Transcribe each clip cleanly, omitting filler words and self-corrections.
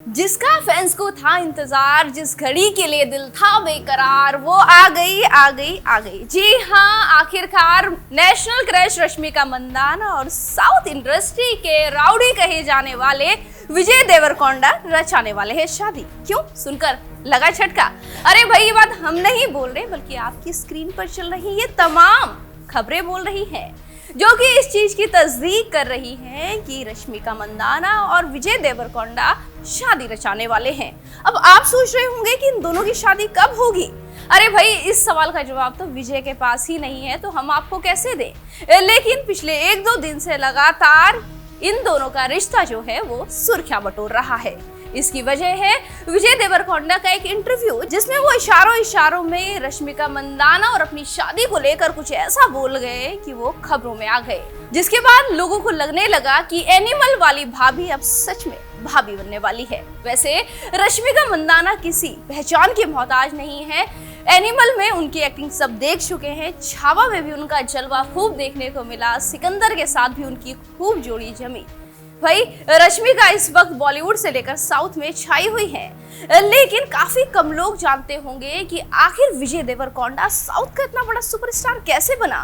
जिसका फैंस को था इंतजार, जिस घड़ी के लिए दिल था बेकरार, वो आ गई आ गई आ गई। जी हाँ, आखिरकार नेशनल क्रश रश्मिका मंदाना और साउथ इंडस्ट्री के राउडी कहे जाने वाले विजय देवरकोंडा रचाने वाले हैं शादी। क्यों? सुनकर लगा झटका? अरे भाई, ये बात हम नहीं बोल रहे, बल्कि आपकी स्क्रीन पर चल रही ये तमाम खबरें बोल रही हैं, जो कि इस चीज की तस्दीक कर रही हैं कि रश्मिका मंदाना और विजय देवरकोंडा शादी रचाने वाले हैं। अब आप सोच रहे होंगे कि इन दोनों की शादी कब होगी। अरे भाई, इस सवाल का जवाब तो विजय के पास ही नहीं है, तो हम आपको कैसे दें। लेकिन पिछले 1-2 दिन से लगातार इन दोनों का रिश्ता जो है वो सुर्खियां बटोर रहा है। इसकी वजह है विजय देवरकोंडा का एक इंटरव्यू, जिसमें वो इशारों में रश्मिका मंदाना और अपनी शादी को लेकर कुछ ऐसा बोल गए कि वो खबरों में आ गए, जिसके बाद लोगों को लगने लगा कि एनिमल वाली भाभी अब सच में भाभी बनने वाली है। वैसे रश्मिका मंदाना किसी पहचान की मोहताज नहीं है। एनिमल में उनकी एक्टिंग सब देख चुके हैं, छावा में भी उनका जलवा खूब देखने को मिला, सिकंदर के साथ भी उनकी खूब जोड़ी जमी। भाई, रश्मिका इस वक्त बॉलीवुड से लेकर साउथ में छाई हुई है, लेकिन काफी कम लोग जानते होंगे कि आखिर विजय देवरकोंडा साउथ का इतना बड़ा सुपरस्टार कैसे बना।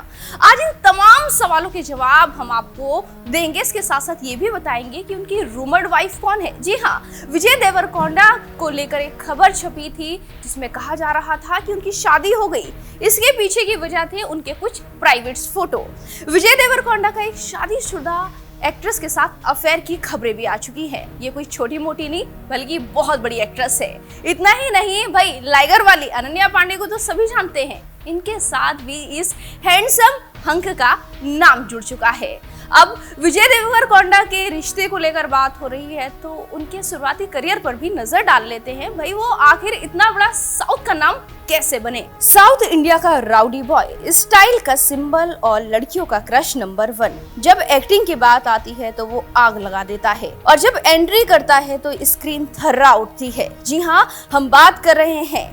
आज इन तमाम सवालों के जवाब हम आपको देंगे। इसके साथ साथ ये भी बताएंगे कि उनकी रूमर्ड वाइफ कौन है। जी हाँ, विजय देवरकोंडा को लेकर एक खबर छपी थी, जिसमें कहा जा रहा था कि उनकी शादी हो गई। इसके पीछे की वजह थे उनके कुछ प्राइवेट फोटो। विजय देवरकोंडा का एक शादीशुदा एक्ट्रेस के साथ अफेयर की खबरें भी आ चुकी हैं। ये कोई छोटी मोटी नहीं, बल्कि बहुत बड़ी एक्ट्रेस है। इतना ही नहीं भाई, लाइगर वाली अनन्या पांडे को तो सभी जानते हैं, इनके साथ भी इस हैंडसम हंक का नाम जुड़ चुका है। अब विजय देवरकोंडा के रिश्ते को लेकर बात हो रही है, तो उनके शुरुआती करियर पर भी नजर डाल लेते हैं। भाई, वो आखिर इतना बड़ा साउथ का नाम कैसे बने। साउथ इंडिया का राउडी बॉय, स्टाइल का सिंबल और लड़कियों का क्रश नंबर 1। जब एक्टिंग की बात आती है तो वो आग लगा देता है, और जब एंट्री करता है तो स्क्रीन थर्रा उठती है। जी हाँ, हम बात कर रहे हैं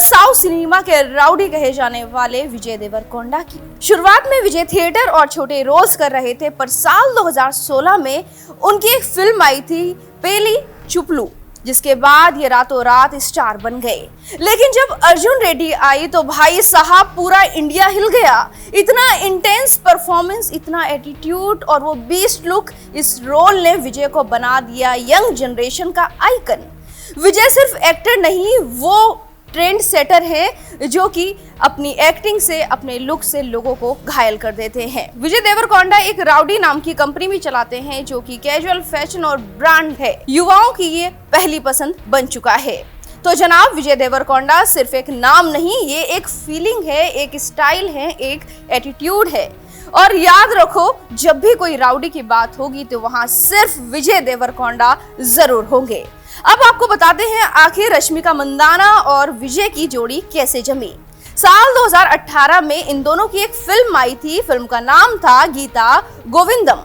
साउथ सिनेमा के राउडी कहे जाने वाले विजय देवरकोंडा की। शुरुआत में विजय थिएटर और छोटे रोल्स कर रहे थे, पर साल 2016 में उनकी एक फिल्म आई थी पेली चुपलू, जिसके बाद ये रातों रात स्टार बन गए। लेकिन जब अर्जुन रेड्डी आई तो भाई साहब पूरा इंडिया हिल गया। इतना इंटेंस परफॉर्मेंस, इतना एटीट्यूड और वो बीस्ट लुक, इस रोल ने विजय को बना दिया यंग जनरेशन का आइकन। विजय सिर्फ एक्टर नहीं, वो ट्रेंड सेटर है, जो कि अपनी एक्टिंग से, अपने लुक से लोगों को घायल कर देते हैं। विजय देवरकोंडा एक राउडी नाम की कंपनी भी चलाते हैं, जो कि कैजुअल फैशन और ब्रांड है। युवाओं की ये पहली पसंद बन चुका है। तो जनाब, विजय देवरकोंडा सिर्फ एक नाम नहीं, ये एक फीलिंग है, एक स्टाइल है, एक एटीट्यूड है। और याद रखो, जब भी कोई राउडी की बात होगी तो वहां सिर्फ विजय देवरकोंडा जरूर होंगे। अब आपको बताते हैं आखिर रश्मिका मंदाना और विजय की जोड़ी कैसे जमी। साल 2018 में इन दोनों की एक फिल्म आई थी। फिल्म का नाम था गीता गोविंदम।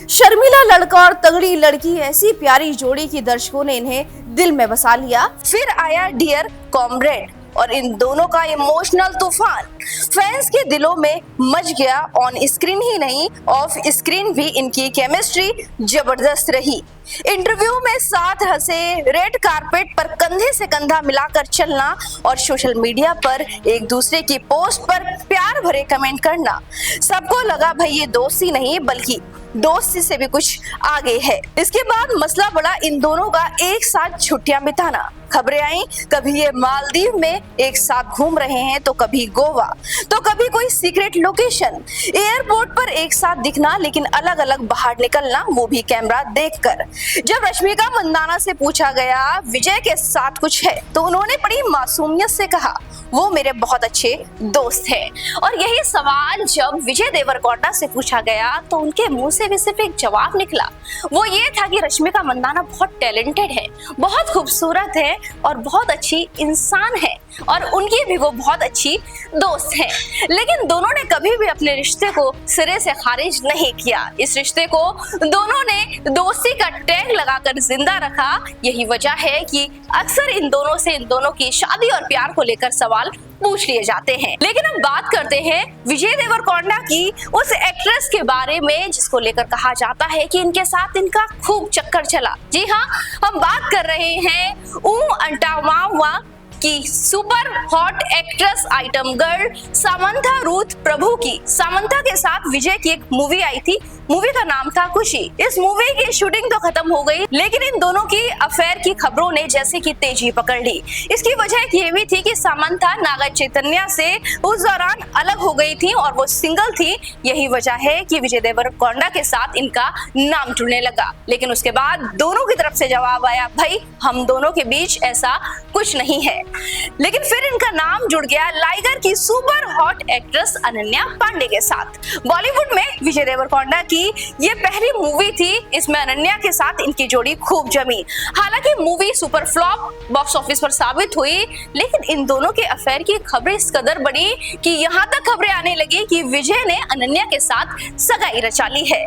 शर्मिला लड़का और तगड़ी लड़की, ऐसी प्यारी जोड़ी की दर्शकों ने इन्हें दिल में बसा लिया। फिर आया डियर कॉमरेड, और इन दोनों का इमोशनल तूफान फैंस के दिलों में मच गया। ऑन स्क्रीन ही नहीं, ऑफ स्क्रीन भी इनकी केमिस्ट्री जबरदस्त रही। इंटरव्यू में साथ हंसे, रेड कारपेट पर कंधे से कंधा मिलाकर चलना, और सोशल मीडिया पर एक दूसरे की पोस्ट पर प्यार भरे कमेंट करना। सबको लगा भाई ये दोस्ती नहीं, बल्कि दोस्ती से भी कुछ आगे है। इसके बाद मसला बढ़ा इन दोनों का एक साथ छुट्टियां बिताना। खबरें आई, कभी ये मालदीव में एक साथ घूम रहे हैं, तो कभी गोवा, तो कभी कोई सीक्रेट लोकेशन। एयरपोर्ट पर एक साथ दिखना, लेकिन अलग अलग बाहर निकलना, वो भी कैमरा देखकर। जब रश्मिका मंदाना से पूछा गया विजय के साथ कुछ है, तो उन्होंने बड़ी मासूमियत से कहा वो मेरे बहुत अच्छे दोस्त हैं। और यही सवाल जब विजय देवरकोंडा से पूछा गया तो उनके मुंह से भी सिर्फ एक जवाब निकला। वो ये था कि रश्मिका मंदाना बहुत टैलेंटेड है, बहुत खूबसूरत है और बहुत अच्छी इंसान है, और उनकी भी वो बहुत अच्छी दोस्त है। लेकिन दोनों ने कभी भी अपने रिश्ते को सिरे से खारिज नहीं किया। इस रिश्ते को दोनों ने दोस्ती का टैग लगाकर जिंदा रखा। यही वजह है कि अक्सर इन दोनों की शादी और प्यार को लेकर सवाल पूछ लिए जाते हैं। लेकिन अब बात करते हैं विजय देवरकोंडा की उस एक्ट्रेस के बारे में जिसको लेकर कहा जाता है कि इनके साथ इनका खूब चक्कर चला। जी हाँ, हम बात कर रहे हैं अंटामावा की super hot actress item girl Samantha Ruth Prabhu की। सामंथा के साथ विजय की एक मूवी आई थी, मूवी का नाम था खुशी। इस मूवी की शूटिंग तो खत्म हो गई, लेकिन इन दोनों की अफेयर की खबरों ने जैसे कि तेजी पकड़ ली। इसकी वजह ये भी थी कि सामंथा नागा चैतन्य से उस दौरान अलग हो गई थी और वो सिंगल थी। यही वजह है कि विजय देवरकोंडा के साथ इनका नाम जुड़ने लगा। लेकिन उसके बाद दोनों की तरफ से जवाब आया, भाई हम दोनों के बीच ऐसा कुछ नहीं है। लेकिन फिर इनका नाम जुड़ गया लाइगर की super hot actress Ananya Panday के साथ। बॉलीवुड में विजय देवरकोंडा की ये पहली मूवी थी, इसमें अनन्या के साथ इनकी जोड़ी खूब जमी। हालांकि movie super flop box office पर साबित हुई, लेकिन इन दोनों के अफेयर की खबरें इस कदर बढ़ी कि यहाँ तक खबरें आने लगी कि विजय ने अनन्या के साथ सगाई रचा ली है।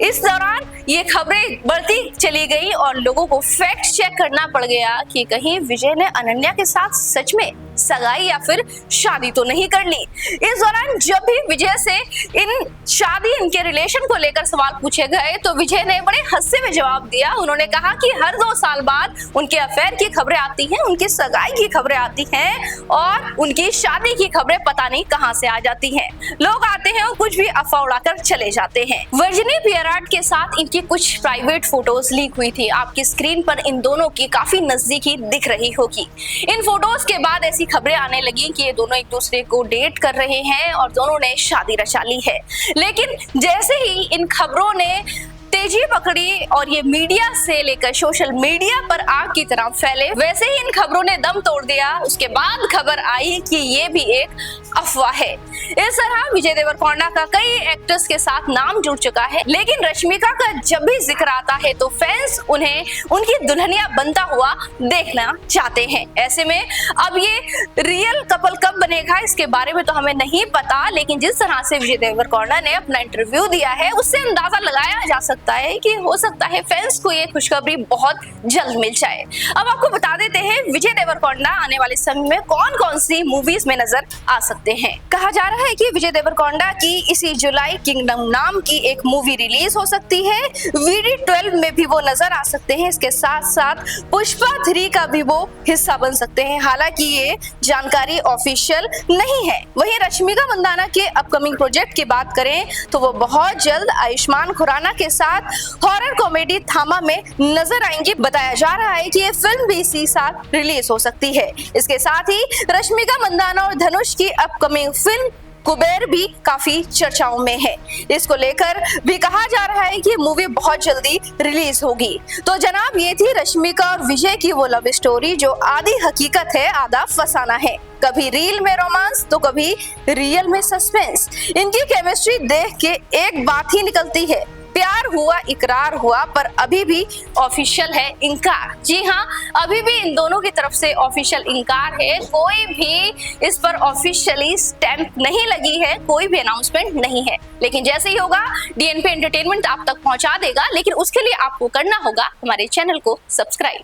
इस दौरान ये खबरें बढ़ती चली गई और लोगों को फैक्ट चेक करना पड़ गया कि कहीं विजय ने अनन्या के साथ सच में सगाई या फिर शादी तो नहीं कर ली। इस दौरान जब भी विजय से इनके रिलेशन को लेकर सवाल पूछे गए तो विजय ने बड़े हंसे में जवाब दिया। उन्होंने कहा कि हर 2 साल बाद उनके अफेयर की खबरें आती हैं, उनकी सगाई की खबरें आती हैं और उनकी शादी की खबरें पता नहीं कहां से आ जाती हैं। लोग आते हैं और कुछ भी अफवाह उड़ाकर चले जाते हैं। वर्जिनी पियराट के साथ इनकी कुछ प्राइवेट फोटोज लीक हुई थी। आपकी स्क्रीन पर इन दोनों की काफी नजदीकी दिख रही होगी। इन फोटोज के बाद ऐसी खबरें आने लगी कि ये दोनों एक दूसरे को डेट कर रहे हैं और दोनों ने शादी रचा ली है। लेकिन जैसे ही इन खबरों ने तेजी पकड़ी और ये मीडिया से लेकर सोशल मीडिया पर आग की तरह फैले, वैसे ही इन खबरों ने दम तोड़ दिया। उसके बाद खबर आई कि ये भी एक अफवाह है। इस तरह विजय देवरकोंडा का कई एक्टर्स के साथ नाम जुड़ चुका है, लेकिन रश्मिका का जब भी जिक्र आता है तो फैंस उन्हें उनकी दुल्हनिया बनता हुआ देखना चाहते हैं। ऐसे में अब ये रियल कपल कब बनेगा इसके बारे में तो हमें नहीं पता, लेकिन जिस तरह से विजय देवरकोंडा ने अपना इंटरव्यू दिया है उससे अंदाजा लगाया जा सकता है कि हो सकता है फैंस को ये खुशखबरी बहुत जल्द मिल जाए। अब आपको बता देते हैं विजय देवरकोंडा आने वाले समय में कौन-कौन सी मूवीज में नजर आ सकते हैं। कहा जा रहा है कि विजय देवरकोंडा की इसी जुलाई किंगडम नाम की एक मूवी रिलीज हो सकती है। VD12 में भी वो नजर आ सकते हैं। इसके साथ साथ पुष्पा 3 का भी वो हिस्सा बन सकते हैं। हालांकि ये जानकारी ऑफिशियल नहीं है। वहीं रश्मिका मंदाना के अपकमिंग प्रोजेक्ट की बात करें तो वो बहुत जल्द आयुष्मान खुराना के साथ हॉरर कॉमेडी थामा में नजर आएंगी। बताया जा रहा है कि ये फिल्म भी इसी साल रिलीज हो सकती है। इसके साथ ही रश्मिका मंदाना और धनुष की अपकमिंग फिल्म कुबेर भी काफी चर्चाओं में है। इसको लेकर भी कहा जा रहा है कि मूवी बहुत जल्दी रिलीज होगी। तो जनाब, ये थी रश्मिका और विजय की वो लव स्टोरी जो आधी हकीकत है आधा फसाना है। कभी रील में रोमांस तो कभी रियल में सस्पेंस। इनकी केमिस्ट्री देख के एक बात ही निकलती है, प्यार हुआ, इकरार हुआ, पर अभी भी ऑफिशियल है इनकार। जी हाँ, अभी भी इन दोनों की तरफ से ऑफिशियल इनकार है। कोई भी इस पर ऑफिशियली स्टैंप नहीं लगी है, कोई भी अनाउंसमेंट नहीं है। लेकिन जैसे ही होगा DNP एंटरटेनमेंट आप तक पहुंचा देगा। लेकिन उसके लिए आपको करना होगा हमारे चैनल को सब्सक्राइब।